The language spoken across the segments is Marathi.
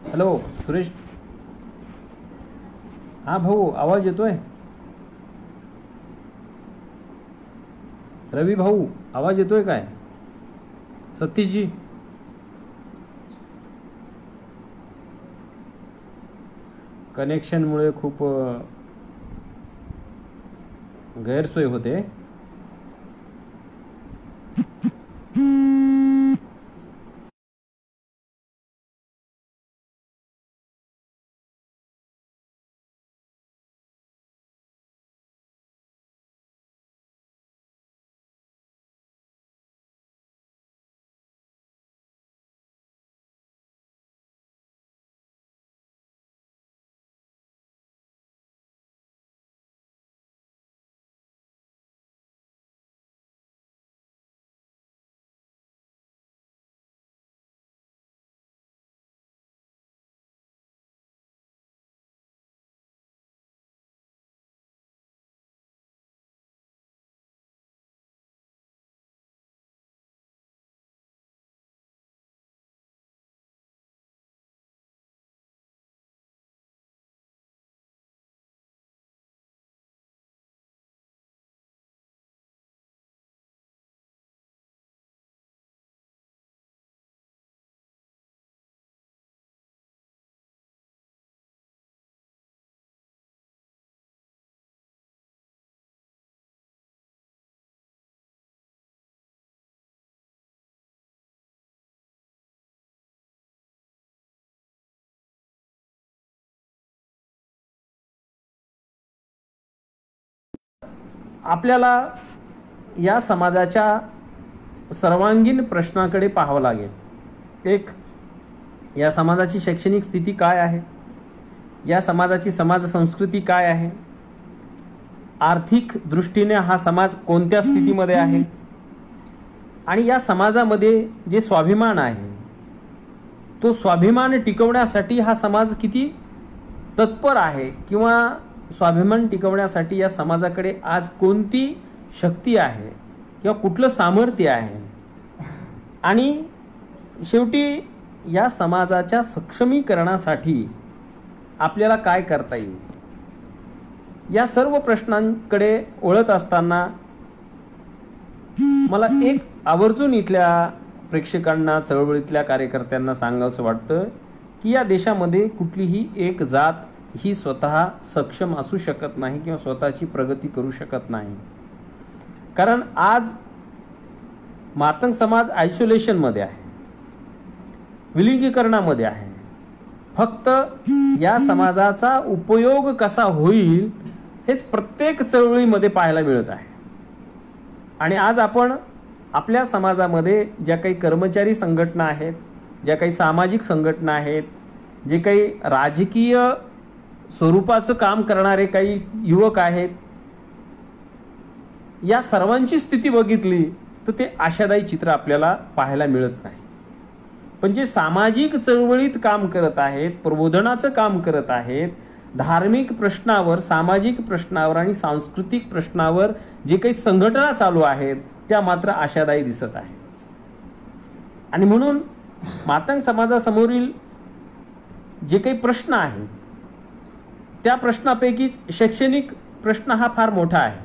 हॅलो सुरेश. हा भाऊ, आवाज येतोय? रवी भाऊ, आवाज येतोय काय? सतीशजी, कनेक्शनमुळे खूप गैरसोय होते. आपल्याला या समाजाच्या सर्वांगीण प्रश्नाकडे पाहावं लागेल. एक, या समाजाची शैक्षणिक स्थिती काय आहे, या समाजाची समाज संस्कृती काय आहे, आर्थिक दृष्टीने हा समाज कोणत्या स्थितीमध्ये आहे, आणि या समाजामध्ये जे स्वाभिमान आहे तो स्वाभिमान टिकवण्यासाठी हा समाज किती तत्पर आहे, किंवा स्वाभिमान टिकवण्यासाठी या समाजाकडे आज कोणती शक्ती आहे किंवा कुठलं सामर्थ्य आहे, आणि शेवटी या समाजाच्या सक्षमीकरणासाठी आपल्याला काय करता येईल, या सर्व प्रश्नांकडे वळत असताना मला एक आवर्जून इथल्या प्रेक्षकांना, चळवळीतल्या कार्यकर्त्यांना सांगावंसं वाटतं की या देशामध्ये कुठलीही एक जात ही स्वतः सक्षम असू शकत नाही किंवा स्वतःची प्रगती करू शकत नाही. कारण आज मातंग समाज आयसोलेशनमध्ये आहे, विलिंगीकरणामध्ये आहे. फक्त या समाजाचा उपयोग कसा होईल हेच प्रत्येक चळवळीमध्ये पाहायला मिळत आहे. आणि आज आपण आपल्या समाजामध्ये ज्या काही कर्मचारी संघटना आहेत, ज्या काही सामाजिक संघटना आहेत, जे काही राजकीय स्वरूपाचं काम करणारे काही युवक आहेत, या सर्वांची स्थिती बघितली तर ते आशादायी चित्र आपल्याला पाहायला मिळत नाही. पण जे सामाजिक चळवळीत काम करत आहेत, प्रबोधनाचं काम करत आहेत, धार्मिक प्रश्नावर, सामाजिक प्रश्नावर आणि सांस्कृतिक प्रश्नावर जे काही संघटना चालू आहेत त्या मात्र आशादायी दिसत आहेत. आणि म्हणून मातंग समाजासमोरील जे काही प्रश्न आहेत त्या प्रश्नापैकीच शैक्षणिक प्रश्न हा फार मोठा आहे.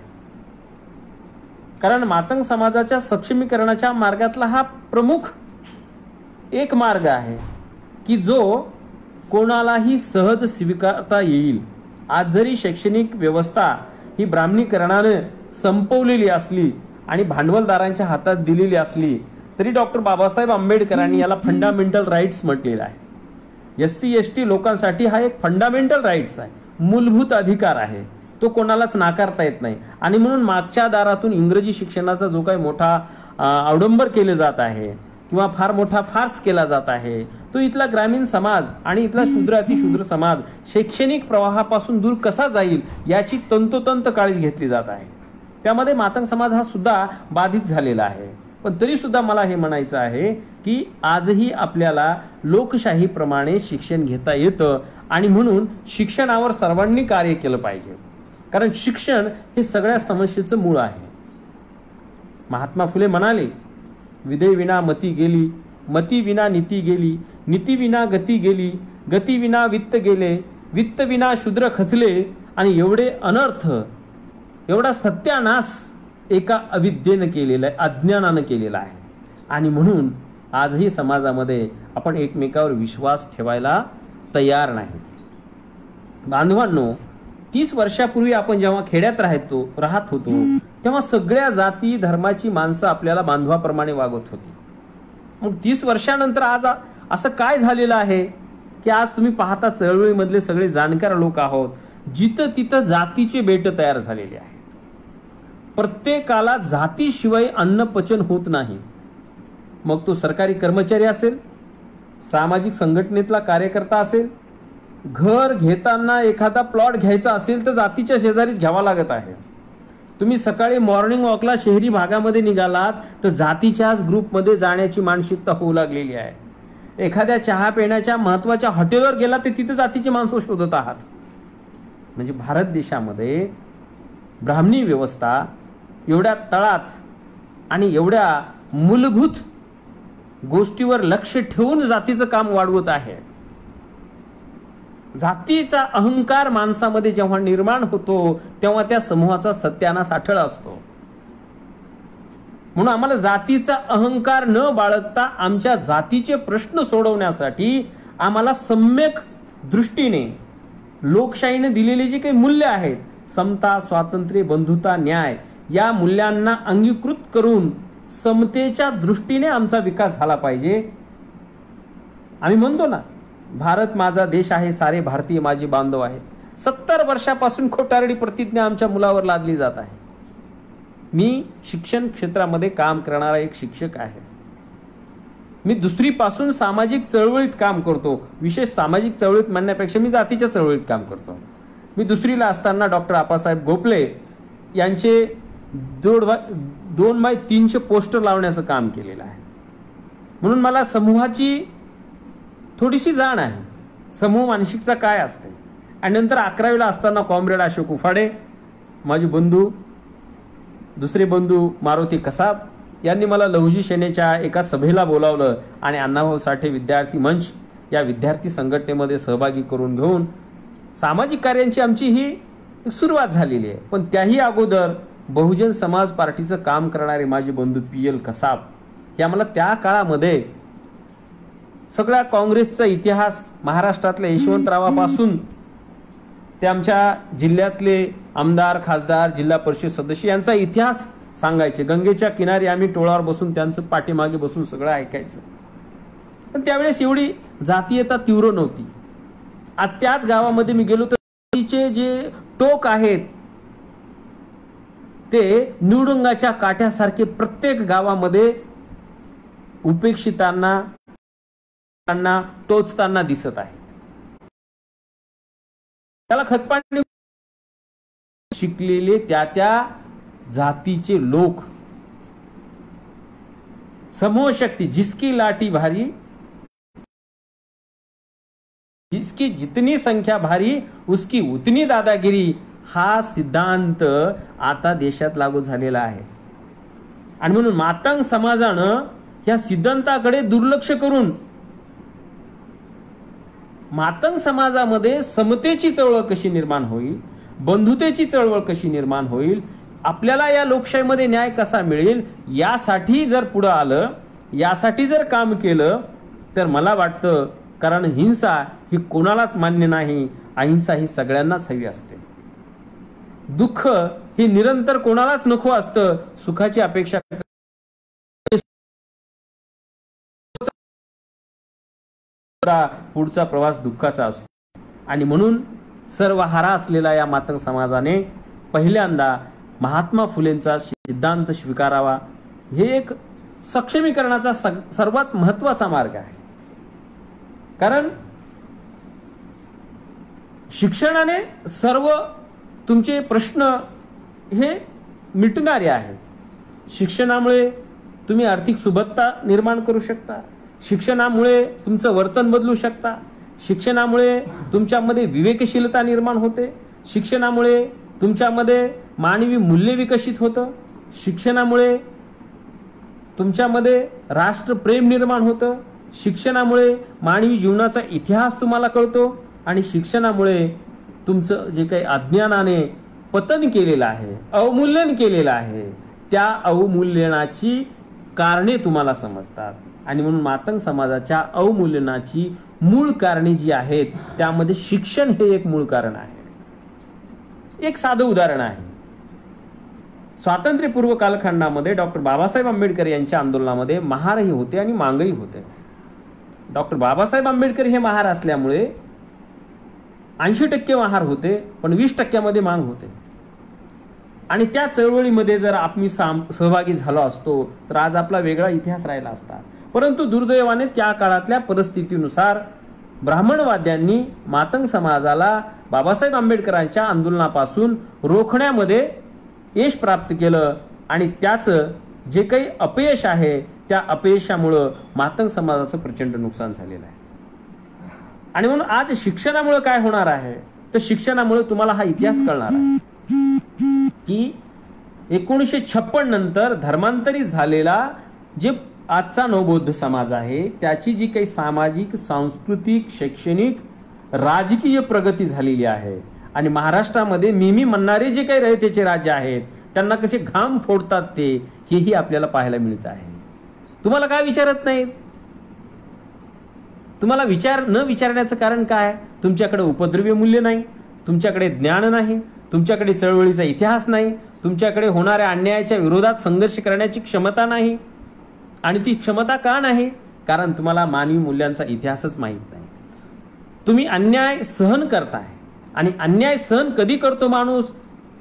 कारण मातंग समाजाच्या सक्षमीकरणाच्या मार्गातला हा प्रमुख एक मार्ग आहे की जो कोणालाही सहज स्वीकारता येईल. आज जरी शैक्षणिक व्यवस्था ही ब्राह्मणीकरणाने संपवलेली असली आणि भांडवलदारांच्या हातात दिलेली असली तरी डॉक्टर बाबासाहेब आंबेडकरांनी याला फंडामेंटल राईट्स म्हटलेला आहे. SC ST लोकांसाठी हा एक फंडामेंटल राईट्स आहे, मूलभूत अधिकार आहे, तो कोणालाच नाकारता येत नाही. आणि म्हणून मागच्या दारातून इंग्रजी शिक्षणाचा जो काही मोठा अवडंबर केले जात आहे किंवा फार मोठा फार्स केला जात आहे तो इथला ग्रामीण समाज आणि इथला शूद्रातिशूद्र समाज शैक्षणिक प्रवाहापासून दूर कसा जाईल याची तंतोतंत काळजी घेतली जात आहे. त्यामध्ये मातंग समाज हा सुद्धा बाधित झालेला आहे. पण तरी सुद्धा मला हे म्हणायचं आहे की आजही आपल्याला लोकशाहीप्रमाणे शिक्षण घेता येतं आणि म्हणून शिक्षणावर सर्वांनी कार्य केलं पाहिजे. कारण शिक्षण हे सगळ्या समस्येचं मूळ आहे. महात्मा फुले म्हणाले, विधे विना मती गेली, मती विना नीती गेली, नीती विना गती गेली, गती विना वित्त गेले, वित्त विना शूद्र खचले. आणि एवढे अनर्थ, एवढा सत्यानाश एका अविद्येनं केलेला आहे, अज्ञानानं केलेला आहे. आणि म्हणून आजही समाजामध्ये आपण एकमेकावर विश्वास ठेवायला तयार नाही. बांधवांनो, 30 वर्षापूर्वी आपण जेव्हा खेड्यात राहत होतो तेव्हा सगळ्या जाती धर्माची माणसं आपल्याला बांधवाप्रमाणे वागत होती. मग 30 वर्षानंतर आज असं काय झालेलं आहे की आज तुम्ही पाहता चळवळीमधले सगळे जाणकार लोक आहोत, जिथं तिथं जातीचे बेट तयार झालेले आहेत. प्रत्येकाला जातीशिवाय अन्न पचन होत नाही. मग तो सरकारी कर्मचारी असेल, सामाजिक संघटनेतला कार्यकर्ता असेल, घर घेताना एखादा प्लॉट घ्यायचा असेल तर जातीच्या शेजारीच घ्यावा लागत आहे. तुम्ही सकाळी मॉर्निंग वॉकला शहरी भागामध्ये निघालात तर जातीच्याच ग्रुपमध्ये जाण्याची मानसिकता होऊ लागलेली आहे. एखाद्या चहा पिण्याच्या महत्वाच्या हॉटेलवर गेला तर तिथे जातीची माणसं शोधत आहात. म्हणजे भारत देशामध्ये ब्राह्मणी व्यवस्था एवढ्या तळात आणि एवढ्या मूलभूत गोष्टीवर लक्ष ठेवून जातीचं काम वाढवत आहे. जातीचा अहंकार माणसामध्ये जेव्हा निर्माण होतो तेव्हा त्या समूहाचा सत्यानाश आठळ असतो. म्हणून आम्हाला जातीचा अहंकार न बाळगता आमच्या जातीचे प्रश्न सोडवण्यासाठी आम्हाला सम्यक दृष्टीने लोकशाहीने दिलेले जे काही मूल्य आहेत, समता, स्वातंत्र्य, बंधुता, न्याय, या मूल्यांना अंगीकृत करून समतेच्या दृष्टीने आमचा विकास झाला पाहिजे. आम्ही म्हणतो ना, भारत माझा देश आहे, सारे भारतीय माझे बांधव आहे. 70 वर्षापासून खोटारडी प्रतिज्ञा आमच्या मुलावर लादली जात आहे. मी शिक्षण क्षेत्रामध्ये काम करणारा एक शिक्षक आहे. मी दुसरीपासून सामाजिक चळवळीत काम करतो. विशेष सामाजिक चळवळीत म्हणण्यापेक्षा मी जातीच्या चळवळीत काम करतो. मी दुसरीला असताना डॉक्टर आप्पासाहेब गोपले यांचे 2x3 पोस्टर लावण्याचं काम केलेलं आहे. म्हणून मला समूहाची थोडीशी जाण आहे, समूह मानसिकता काय असते. आणि नंतर 11वीला असताना कॉम्रेड अशोक उफाडे, माझे बंधू, दुसरे बंधू मारुती कसाब यांनी मला लहुजी सेनेच्या एका सभेला बोलावलं आणि अण्णाभाऊ साठे विद्यार्थी मंच या विद्यार्थी संघटनेमध्ये सहभागी करून घेऊन सामाजिक कार्यांची आमची ही सुरुवात झालेली आहे. पण त्याही अगोदर बहुजन समाज पार्टीचं काम करणारे माझे बंधू PL कसाब हे आम्हाला त्या काळामध्ये सगळ्या काँग्रेसचा इतिहास, महाराष्ट्रातल्या यशवंतरावापासून ते आमच्या जिल्ह्यातले आमदार, खासदार, जिल्हा परिषद सदस्य यांचा इतिहास सांगायचे. गंगेच्या किनारी आम्ही टोळावर बसून त्यांचं पाठीमागे बसून सगळं ऐकायचं. पण त्यावेळेस एवढी जातीयता तीव्र नव्हती. आज त्याच गावामध्ये मी गेलो तर जातीचे जे टोक आहेत ते निवडुंगाच्या काठ्यासारखे प्रत्येक गावामध्ये उपेक्षितांना टोचताना दिसत आहे. त्याला खतपाणी शिकलेले त्या जातीचे लोक, समूह शक्ती, जिसकी लाठी भारी, जिसकी जितनी संख्या भारी उसकी उतनी दादागिरी, हा सिद्धांत आता देशात लागू झालेला आहे. आणि म्हणून मातंग समाजानं या सिद्धांताकडे दुर्लक्ष करून मातंग समाजामध्ये समतेची चळवळ कशी निर्माण होईल, बंधुतेची चळवळ कशी निर्माण होईल, आपल्याला या लोकशाहीमध्ये न्याय कसा मिळेल, यासाठी जर पुढे आलं, यासाठी जर काम केलं तर मला वाटतं, कारण हिंसा ही कोणालाच मान्य नाही, अहिंसा ही सगळ्यांनाच हवी असते. दुःख हे निरंतर कोणालाच नको असतं, सुखाची अपेक्षा पुढचा प्रवास दुःखाचा असतो. आणि म्हणून सर्वहारा असलेला या मातंग समाजाने पहिल्यांदा महात्मा फुलेंचा सिद्धांत स्वीकारावा. हे एक सक्षमीकरणाचा सर्वात महत्वाचा मार्ग आहे. कारण शिक्षणाने सर्व तुमचे प्रश्न हे मिटणारे आहेत. शिक्षणामुळे तुम्ही आर्थिक सुबत्ता निर्माण करू शकता, शिक्षणामुळे तुमचं वर्तन बदलू शकता, शिक्षणामुळे तुमच्यामध्ये विवेकशीलता निर्माण होते, शिक्षणामुळे तुमच्यामध्ये मानवी मूल्य विकसित होतं, शिक्षणामुळे तुमच्यामध्ये राष्ट्रप्रेम निर्माण होतं. शिक्षणामुळे मानवी जीवनाचा इतिहास तुम्हाला कळतो आणि शिक्षणामुळे तुमचं जे काही अज्ञानाने पतन केलेलं आहे, अवमूल्यन केलेलं आहे, त्या अवमूल्यनाची कारणे तुम्हाला समजतात. आणि म्हणून मातंग समाजाच्या अवमूल्यनाची मूळ कारणे जी आहेत त्यामध्ये शिक्षण हे एक मूळ कारण आहे. एक साधं उदाहरण आहे. स्वातंत्र्यपूर्व कालखंडामध्ये डॉक्टर बाबासाहेब आंबेडकर यांच्या आंदोलनामध्ये महारही होते आणि मांगही होते. डॉक्टर बाबासाहेब आंबेडकर हे महार असल्यामुळे 80% महार होते, पण 20% मांग होते. आणि त्या चळवळीमध्ये जर आम्ही सहभागी झालो असतो तर आज आपला वेगळा इतिहास राहिला असता. परंतु दुर्दैवाने त्या काळातल्या परिस्थितीनुसार ब्राह्मणवाद्यांनी मातंग समाजाला बाबासाहेब आंबेडकरांच्या आंदोलनापासून रोखण्यामध्ये यश प्राप्त केलं आणि त्याचं जे काही अपयश आहे त्या अपयशामुळं मातंग समाजाचं प्रचंड नुकसान झालेलं आहे. आणि म्हणून आज शिक्षणामुळे काय होणार आहे तर शिक्षणामुळे तुम्हाला हा इतिहास कळणार आहे की 1956 नंतर धर्मांतरित झालेला जे आजचा नवबौद्ध समाज आहे त्याची जी काही सामाजिक, सांस्कृतिक, शैक्षणिक, राजकीय प्रगती झालेली आहे. आणि महाराष्ट्रामध्ये मिमी म्हणणारे जे काही रयतेचे राजे आहेत त्यांना कसे घाम फोडतात ते हेही आपल्याला पाहायला मिळत आहे. तुम्हाला काय विचारत नाहीत? तुम्हाला न विचारण्याचं कारण काय? तुमच्याकडे उपद्रव्य मूल्य नाही, तुमच्याकडे ज्ञान नाही, तुमच्याकडे चळवळीचा इतिहास नाही, तुमच्याकडे होणाऱ्या अन्यायाच्या विरोधात संघर्ष करण्याची क्षमता नाही. आणि ती क्षमता का नाही? कारण तुम्हाला मानवी मूल्यांचा इतिहासच माहीत नाही. तुम्ही अन्याय सहन करताय आणि अन्याय सहन कधी करतो माणूस?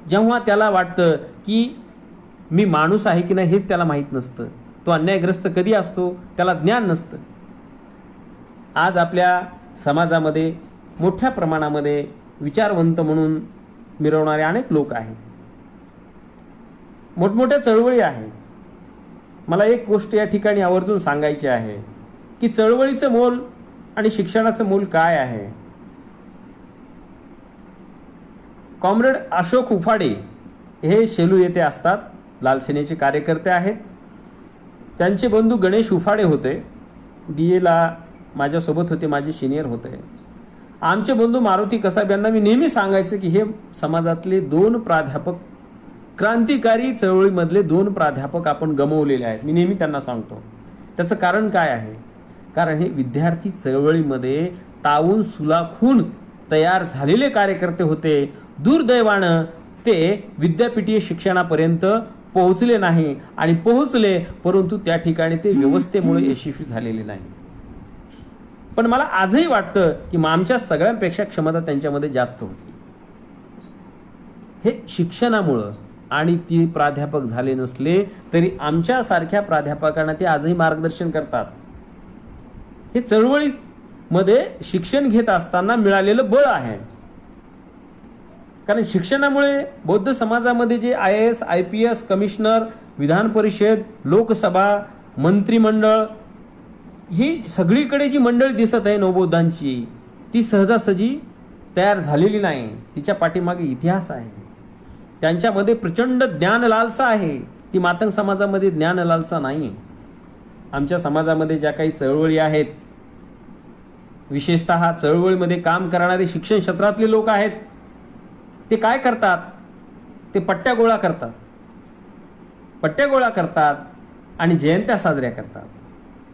जेव्हा त्याला वाटतं की मी माणूस आहे की नाही हेच त्याला माहीत नसतं. तो अन्यायग्रस्त कधी असतो? त्याला ज्ञान नसतं. आज आपल्या समाजामध्ये मोठ्या प्रमाणामध्ये विचारवंत म्हणून मिरवणारे अनेक लोक आहेत. मोठमोठ्या चळवळी आहेत. मला एक गोष्ट या ठिकाणी आवर्जून सांगायची आहे की चळवळीचं मोल आणि शिक्षणाचं मोल काय आहे. कॉम्रेड अशोक उफाडे हे शेलू येथे असतात, लाल सेनेचे कार्यकर्ते आहेत. त्यांचे बंधू गणेश उफाडे होते, BA ला माझ्यासोबत होते, माझे सिनियर होते. आमचे बंधू मारुती कसाब यांना मी नेहमी सांगायचं की हे समाजातले 2 प्राध्यापक, क्रांतिकारी चळवळीमधले 2 प्राध्यापक आपण गमावलेले आहेत. मी नेहमी त्यांना सांगतो. त्याचं कारण काय आहे? कारण हे विद्यार्थी चळवळीमध्ये तावून सुलाखून तयार झालेले कार्यकर्ते होते. दुर्दैवानं ते विद्यापीठीय शिक्षणापर्यंत पोहोचले नाही आणि पोहोचले परंतु त्या ठिकाणी ते व्यवस्थेमुळे यशस्वी झालेले नाही. पण मला आजही वाटतं की आमच्या सगळ्यांपेक्षा क्षमता त्यांच्यामध्ये जास्त होती. हे शिक्षणामुळं. आणि ती प्राध्यापक झाले नसले तरी आमच्या सारख्या प्राध्यापकांना ते आजही मार्गदर्शन करतात. हे चळवळीमध्ये शिक्षण घेत असताना मिळालेलं बळ आहे. कारण शिक्षणामुळे बौद्ध समाजामध्ये जे IAS, IPS, commissioner, Vidhan Parishad, Lok Sabha, मंत्रिमंडळ ही सगळीकडे जी मंडळी दिसत आहे नवबौद्धांची ती सहजासहजी तयार झालेली नाही. तिच्या पाठीमागे इतिहास आहे. त्यांच्यामध्ये प्रचंड ज्ञान लालसा आहे. ती मातंग समाजामध्ये ज्ञान लालसा नाही. आमच्या समाजामध्ये ज्या काही चळवळी आहेत, विशेषतः चळवळीमध्ये काम करणारे शिक्षण क्षेत्रातले लोक आहेत, ते काय करतात? ते पट्ट्या गोळा करतात. पट्ट्या गोळा करतात आणि जयंत्या साजऱ्या करतात.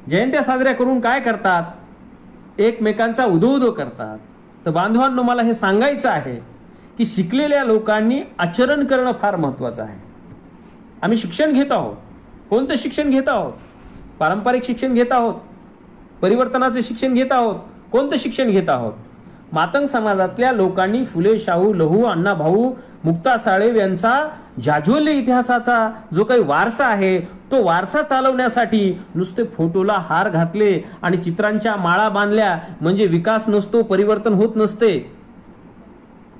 जयंत्या साजऱ्या करून काय करतात? एकमेकांचा उदो करतात. तर बांधवांनो, मला हे सांगायचं आहे की शिकलेल्या लोकांनी आचरण करणं फार महत्त्वाचं आहे. आम्ही शिक्षण घेत आहोत. कोणतं शिक्षण घेत आहोत? पारंपरिक शिक्षण घेत आहोत, परिवर्तनाचे शिक्षण घेत आहोत. कोणतं शिक्षण घेत आहोत? मातंग समाजातल्या लोकांनी फुले, शाहू, लहू, अण्णा भाऊ, मुक्ता साळेव यांचा जाज्वल्य इतिहासाचा जो काही वारसा आहे तो वारसा चालवण्यासाठी नुसते फोटोला हार घातले आणि चित्रांच्या माळा बांधल्या म्हणजे विकास नसतो, परिवर्तन होत नसते.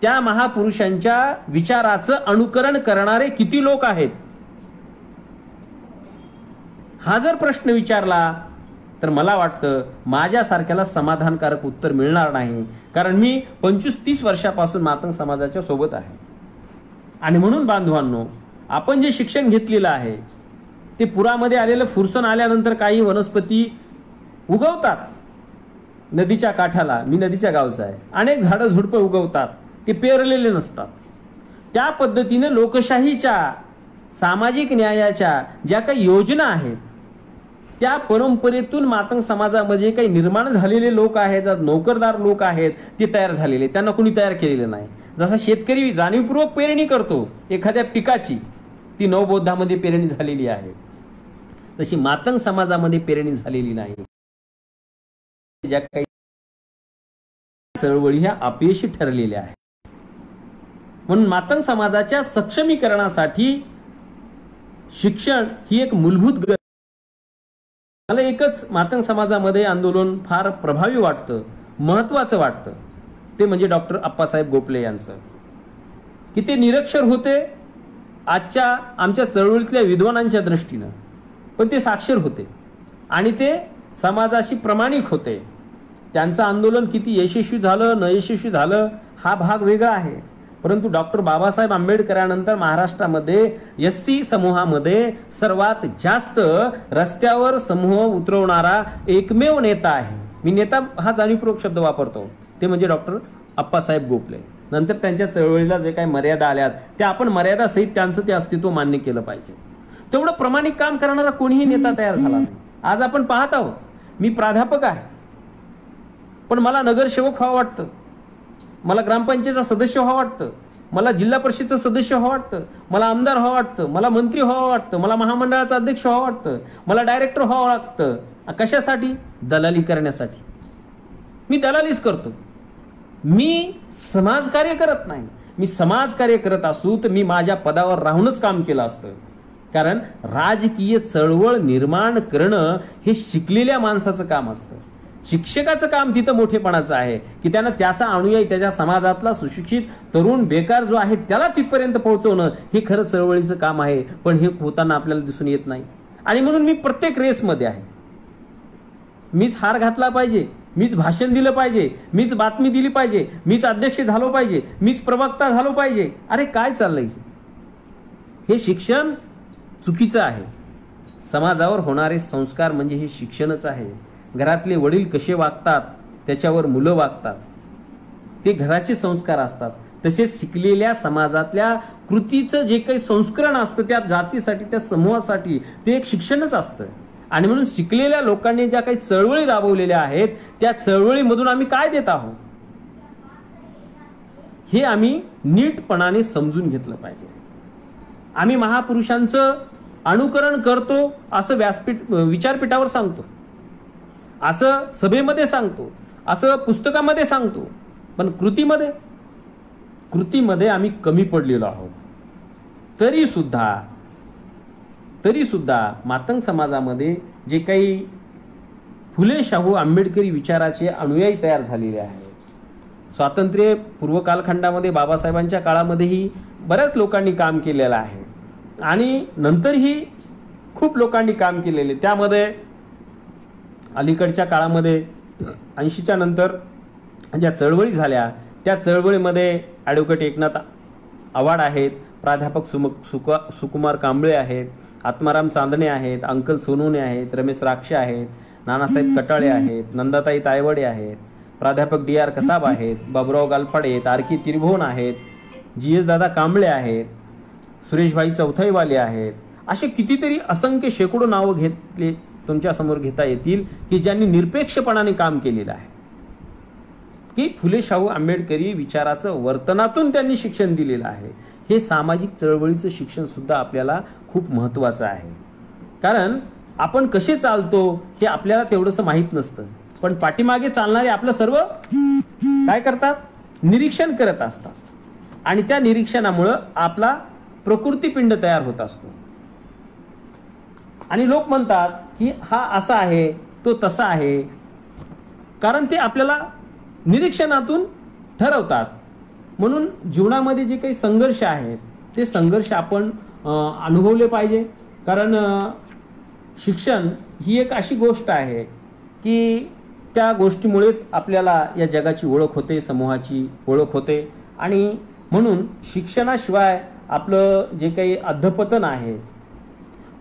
त्या महापुरुषांच्या विचाराचं अनुकरण करणारे किती लोक आहेत? हा जर प्रश्न विचारला तर मला वाटतं माझ्यासारख्याला समाधानकारक उत्तर मिळणार नाही. कारण मी 25-30 वर्षापासून मातंग समाजाच्या सोबत आहे. आणि म्हणून बांधवांनो, आपण जे शिक्षण घेतलेलं आहे ते पुरामध्ये आलेलं फुरसन आल्यानंतर काही वनस्पती उगवतात नदीच्या काठाला. मी नदीच्या गावचा आहे. अनेक झाडं झुडपं उगवतात, ते पेरलेले नसतात. त्या पद्धतीने लोकशाहीच्या, सामाजिक न्यायाच्या ज्या काही योजना आहेत त्या परंपरेतून मातंग समाजामध्ये काही निर्माण झालेले लोक आहेत, नोकरदार लोक आहेत, ते तयार झालेले, त्यांना कुणी तयार केलेलं नाही. जसा शेतकरी जाणीवपूर्वक पेरणी करतो एखाद्या पिकाची, ती नवबौद्धामध्ये पेरणी झालेली आहे, तशी मातंग समाजामध्ये पेरणी झालेली नाही. ज्या काही चळवळी ह्या अपयशी ठरलेल्या आहेत. म्हणून मातंग समाजाच्या सक्षमीकरणासाठी शिक्षण ही एक मूलभूत गरज. मला एकच मातंग समाजामध्ये आंदोलन फार प्रभावी वाटतं, महत्वाचं वाटतं, ते म्हणजे डॉक्टर अप्पासाहेब गोपले यांचं, की ते निरक्षर होते आजच्या आमच्या चळवळीतल्या विद्वानांच्या दृष्टीनं, पण ते साक्षर होते आणि ते समाजाशी प्रामाणिक होते. त्यांचं आंदोलन किती यशस्वी झालं न यशस्वी झालं हा भाग वेगळा आहे, परंतु डॉक्टर बाबासाहेब आंबेडकरांनंतर महाराष्ट्रामध्ये एससी समूहामध्ये सर्वात जास्त रस्त्यावर समूह उतरवणारा एकमेव नेता आहे. मी नेता हा जाणीवपूर्वक शब्द वापरतो, ते म्हणजे डॉक्टर अप्पासाहेब गोपले. नंतर त्यांच्या चळवळीला जे काही मर्यादा आल्यात त्या आपण मर्यादासहित त्यांचं ते अस्तित्व मान्य केलं पाहिजे. तेवढं प्रामाणिक काम करणारा कोणीही नेता तयार झाला नाही. आज आपण पाहत आहोत, मी प्राध्यापक आहे पण मला नगरसेवक व्हावं वाटतं, मला ग्रामपंचायतचा सदस्य व्हावं वाटतं, मला जिल्हा परिषदेचं सदस्य व्हावं वाटतं, मला आमदार व्हावं वाटतं, मला मंत्री व्हावं वाटतं, मला महामंडळाचा अध्यक्ष व्हावं वाटतं, मला डायरेक्टर व्हावं लागतं. कशासाठी? दलाली करण्यासाठी. मी दलालीच करतो, मी समाजकार्य करत नाही. मी समाजकार्य करत असू तर मी माझ्या पदावर राहूनच काम केलं असतं. कारण राजकीय चळवळ निर्माण करणं हे शिकलेल्या माणसाचं काम असतं. शिक्षकाचं काम तिथं मोठेपणाचं आहे की त्यानं त्याचा अनुयायी, त्याच्या समाजातला सुशिक्षित तरुण बेकार जो आहे त्याला तिथपर्यंत पोहोचवणं हे खरं चळवळीचं काम आहे. पण हे होताना आपल्याला दिसून येत नाही. आणि म्हणून मी प्रत्येक रेसमध्ये आहे. मीच हार घातला पाहिजे, मीच भाषण दिलं पाहिजे, मीच बातमी दिली पाहिजे, मीच अध्यक्ष झालो पाहिजे, मीच प्रवक्ता झालो पाहिजे. अरे काय चाललंय? हे शिक्षण चुकीचं आहे. समाजावर होणारे संस्कार म्हणजे हे शिक्षणच आहे. घरातले वडील कसे वागतात त्याच्यावर मुलं वागतात, ते घराचे संस्कार असतात. तसेच शिकलेल्या समाजातल्या कृतीचं जे काही संस्करण असतं त्या जातीसाठी, त्या समूहासाठी ते एक शिक्षणच असतं. आणि म्हणून शिकलेल्या लोकांनी ज्या काही चळवळी राबवलेल्या आहेत त्या चळवळीमधून आम्ही काय देत आहोत हे आम्ही नीटपणाने समजून घेतलं पाहिजे. आम्ही महापुरुषांचं अनुकरण करतो असं व्यासपीठ विचारपीठावर सांगतो, असं सभेमध्ये सांगतो, असं पुस्तकामध्ये सांगतो, पण कृतीमध्ये आम्ही कमी पडलेलो आहोत. तरी सुद्धा मातंग समाजामध्ये जे काही फुले शाहू आंबेडकरी विचाराचे अनुयायी तयार झालेले आहेत. स्वातंत्र्य पूर्व कालखंडामध्ये बाबासाहेबांच्या काळामध्येही बऱ्याच लोकांनी काम केलेलं आहे आणि नंतरही खूप लोकांनी काम केलेले. त्यामध्ये अलीकडच्या काळामध्ये 80च्या नंतर ज्या चळवळी झाल्या त्या चळवळीमध्ये ॲडव्होकेट एकनाथ आव्हाड आहेत, प्राध्यापक सुकुमार कांबळे आहेत, आत्माराम चांदणे आहेत, अंकल सोनवणे आहेत, रमेश राक्षे आहेत, नानासाहेब कटाळे आहेत, नंदाताई तायवडे आहेत, प्राध्यापक डी आर कसाब आहेत, बाबुराव गालफाडे आहेत, आर के त्रिभुवन आहेत, GS दादा कांबळे आहेत, सुरेशभाई चौथाईवाले आहेत. असे कितीतरी असंख्य शेकडो नावं घेतले तुमच्या समोर घेता येतील की ज्यांनी निरपेक्षपणाने काम केलेलं आहे. की फुले शाहू आंबेडकरी विचाराचं वर्तनातून त्यांनी शिक्षण दिलेलं आहे. हे सामाजिक चळवळीचं शिक्षण सुद्धा आपल्याला खूप महत्त्वाचं आहे. कारण आपण कसे चालतो हे आपल्याला तेवढंसं माहीत नसतं, पण पाठीमागे चालणारे आपलं सर्व काय करतात? निरीक्षण करत असतात. आणि त्या निरीक्षणामुळं आपला प्रकृतीपिंड तयार होत असतो. आणि लोक म्हणतात की हा असा आहे, तो तसा आहे, कारण ते आपल्याला निरीक्षणातून ठरवतात. म्हणून जीवनामध्ये जे काही संघर्ष आहेत ते संघर्ष आपण अनुभवले पाहिजे. कारण शिक्षण ही एक अशी गोष्ट आहे की त्या गोष्टीमुळेच आपल्याला या जगाची ओळख होते, समूहाची ओळख होते. आणि म्हणून शिक्षणाशिवाय आपलं जे काही अधपतन आहे,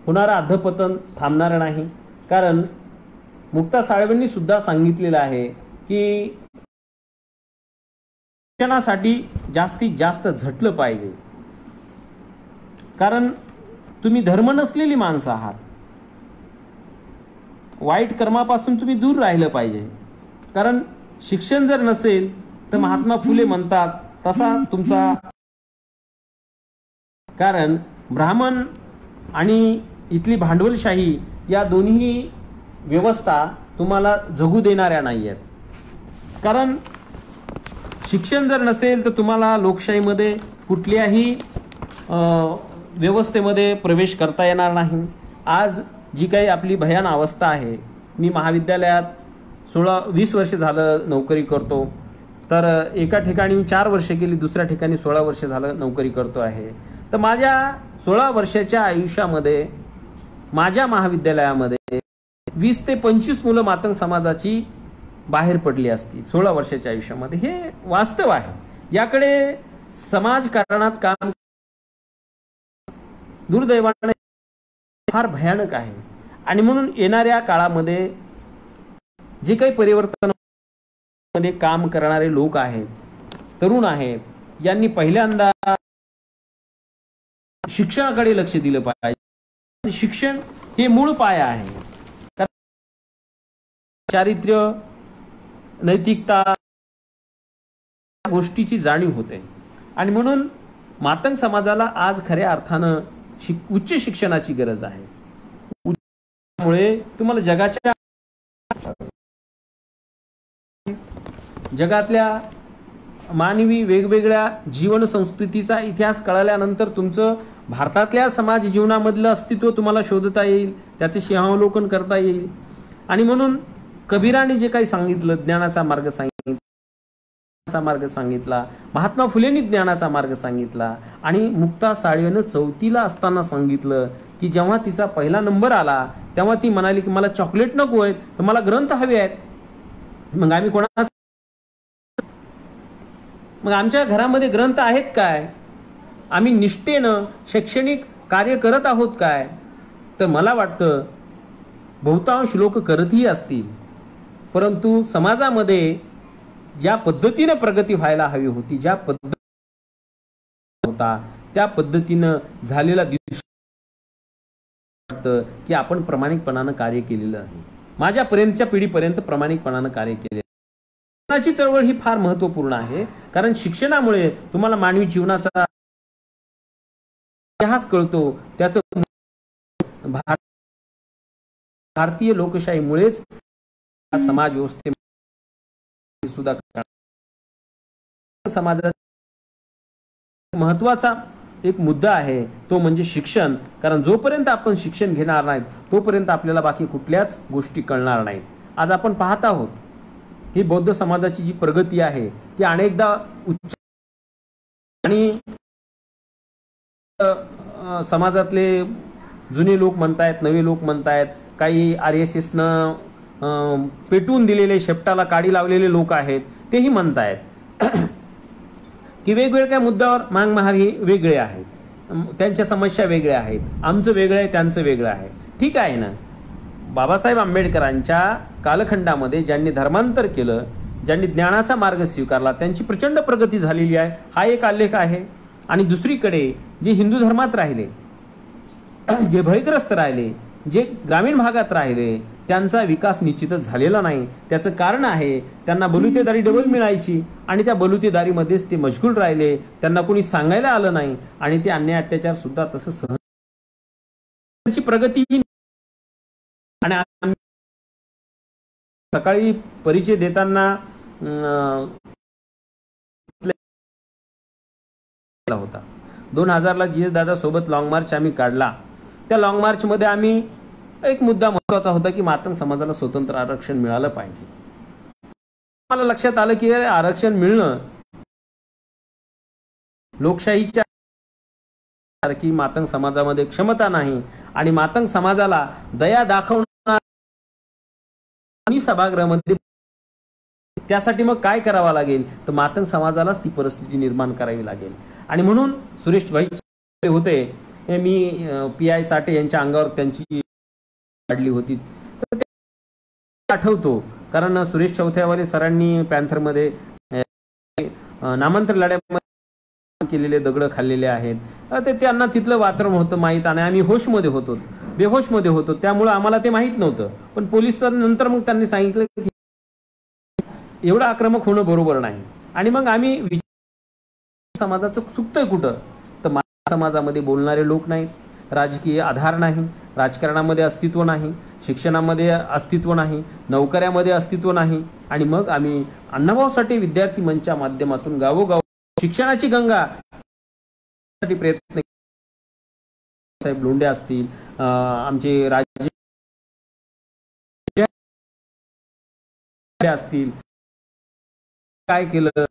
होणारा अधपतन थांबणार नाही. कारण मुक्ता साळवेंनी सुद्धा सांगितलेलं आहे की शिक्षणासाठी जास्तीत जास्त झटलं पाहिजे. कारण तुम्ही धर्म नसलेली माणसं आहात. वाईट कर्मापासून तुम्ही दूर राहिलं पाहिजे. कारण शिक्षण जर नसेल तर महात्मा फुले म्हणतात तसा तुमचा, कारण ब्राह्मण आणि इथली भांडवलशाही या दोन्ही व्यवस्था तुम्हाला जगू देणाऱ्या नाही आहेत. कारण शिक्षण जर नसेल तर तुम्हाला लोकशाहीमध्ये कुठल्याही व्यवस्थेमध्ये प्रवेश करता येणार नाही. आज जी काही आपली भयान अवस्था आहे, मी महाविद्यालयात 16-20 वर्ष झालं नोकरी करतो. तर एका ठिकाणी मी 4 वर्ष केली, दुसऱ्या ठिकाणी 16 वर्ष झालं नोकरी करतो आहे. तर माझ्या 16 वर्षाच्या आयुष्यामध्ये माझ्या महाविद्यालयामध्ये 20 ते 25 मुलं मातंग समाजाची बाहेर पडली असतील 16 वर्षाच्या आयुष्यामध्ये. हे वास्तव आहे. याकडे समाजकारणात काम दुर्दैवाने फार भयानक आहे. आणि म्हणून येणाऱ्या काळामध्ये जे काही परिवर्तन मध्ये काम करणारे लोक आहेत, तरुण आहेत, यांनी पहिल्यांदा शिक्षणाकडे लक्ष दिलं पाहिजे. शिक्षण हे मूळ पाया आहे. चारित्र्य, नैतिकता गोष्टीची जाणीव होते. आणि म्हणून मातंग समाजाला आज खऱ्या अर्थानं उच्च शिक्षणाची गरज आहे. त्यामुळे तुम्हाला जगातल्या मानवी वेगवेगळ्या जीवन संस्कृतीचा इतिहास कळल्यानंतर तुमचं भारतातल्या समाज जीवनामधलं अस्तित्व तुम्हाला शोधता येईल, त्याचे सिंहावलोकन करता येईल. आणि म्हणून कबीराने जे काही सांगितलं, ज्ञानाचा मार्ग सांगितला, महात्मा फुलेंनी ज्ञानाचा मार्ग सांगितला, आणि मुक्ता साळवेनं 4थीला असताना सांगितलं की जेव्हा तिचा पहिला नंबर आला तेव्हा ती म्हणाली की मला चॉकलेट नको आहेत, तर मला ग्रंथ हवे आहेत. मग आम्ही कोणाचा, मग आमच्या घरामध्ये ग्रंथ आहेत काय? आम्ही निष्ठेनं शैक्षणिक कार्य करत आहोत काय? तर मला वाटतं बहुतांश लोक करतही असतील, परंतु समाजामध्ये ज्या पद्धतीने प्रगती व्हायला हवी होती, ज्या पद्धती होता त्या पद्धतीनं झालेला दिसतं की आपण प्रामाणिकपणानं कार्य केलेलं आहे. माझ्यापर्यंतच्या पिढीपर्यंत प्रामाणिकपणानं कार्य केले. शिक्षणाची चळवळ ही फार महत्त्वपूर्ण आहे. कारण शिक्षणामुळे तुम्हाला मानवी जीवनाचा इतिहास कळतो. त्याचं भारतीय लोकशाहीमुळेच समाज व्यवस्थेमध्ये सुद्धा समाजाचा महत्वाचा एक मुद्दा आहे, तो म्हणजे शिक्षण. कारण जोपर्यंत आपण शिक्षण घेणार नाहीत तोपर्यंत आपल्याला बाकी कुठल्याच गोष्टी कळणार नाहीत. आज आपण पाहत आहोत ही बौद्ध समाजाची जी प्रगती आहे ती अनेकदा उच्च आणि समाजातले जुने लोक म्हणतायत, नवे लोक म्हणतायत, काही RSSनं पेटवून दिलेले, शेपटाला काडी लावलेले लोक आहेत, तेही म्हणतायत की वेगवेगळ्या मुद्द्यावर मांग महार हे वेगळे आहेत, त्यांच्या समस्या वेगळ्या आहेत, आमचं वेगळं आहे, त्यांचं वेगळं आहे. ठीक आहे ना. बाबासाहेब आंबेडकरांच्या कालखंडामध्ये ज्यांनी धर्मांतर केलं, ज्यांनी ज्ञानाचा मार्ग स्वीकारला, त्यांची प्रचंड प्रगती झालेली आहे, हा एक आलेख आहे. आणि दुसरीकडे जे हिंदू धर्मात राहिले, जे भयग्रस्त राहिले, जे ग्रामीण भागात राहिले, त्यांचा विकास निश्चितच झालेला नाही. त्याचं कारण आहे त्यांना बलुतेदारी डबल मिळायची आणि त्या बलुतेदारीमध्येच ते मशगूल राहिले. त्यांना कोणी सांगायला आलं नाही आणि ते अन्याय अत्याचार सुद्धा तसं सहन. त्यांची प्रगती आणि सकाळी परिचय देताना होता 2000ला GS दादा सोबत लॉंग मार्च आम्ही काढला. त्या लॉंग मार्च मध्ये आम्ही एक मुद्दा महत्वाचा होता की मातंग समाजाला स्वतंत्र आरक्षण मिळालं पाहिजे. मला लक्षात आलं की आरक्षण मिळणं लोकशाहीच्या की मातंग समाजामध्ये क्षमता नाही आणि मातंग समाजाला दया दाखवणार सभागृहामध्ये. त्यासाठी मग काय करावं लागेल तर मातंग समाजालाच ती परिस्थिती निर्माण करावी लागेल. आणि म्हणून सुरेश भाई होते मी PI चाटे यांच्या अंगावर त्यांची काढली होती. तर ते आठवतो, कारण सुरेश चौथ्यावाले सरांनी पॅन्थरमध्ये नामांतर लढ्यामध्ये केलेले दगड खाल्लेले आहेत. ते त्यांना तिथलं वातावरण होतं माहीत, आणि आम्ही होशमध्ये होतो, बेहोशमध्ये होतो, त्यामुळे आम्हाला ते माहीत नव्हतं. पण पोलिसांनंतर मग त्यांनी सांगितलं की एवढं आक्रमक होणं बरोबर नाही. आणि मग आम्ही समाजाचं चुकतंय कुठं, तर मराठा समाजामध्ये बोलणारे लोक नाहीत, राजकीय आधार नाही, राजकारणामध्ये अस्तित्व नाही, शिक्षणामध्ये अस्तित्व नाही, नोकऱ्यामध्ये अस्तित्व नाही. आणि मग आम्ही अण्णाभाऊ साठे विद्यार्थी मंचच्या माध्यमातून गावोगाव शिक्षणाची गंगा साठी प्रयत्न, साहेब लोंढे असतील, आमचे राजे असतील, काय केलं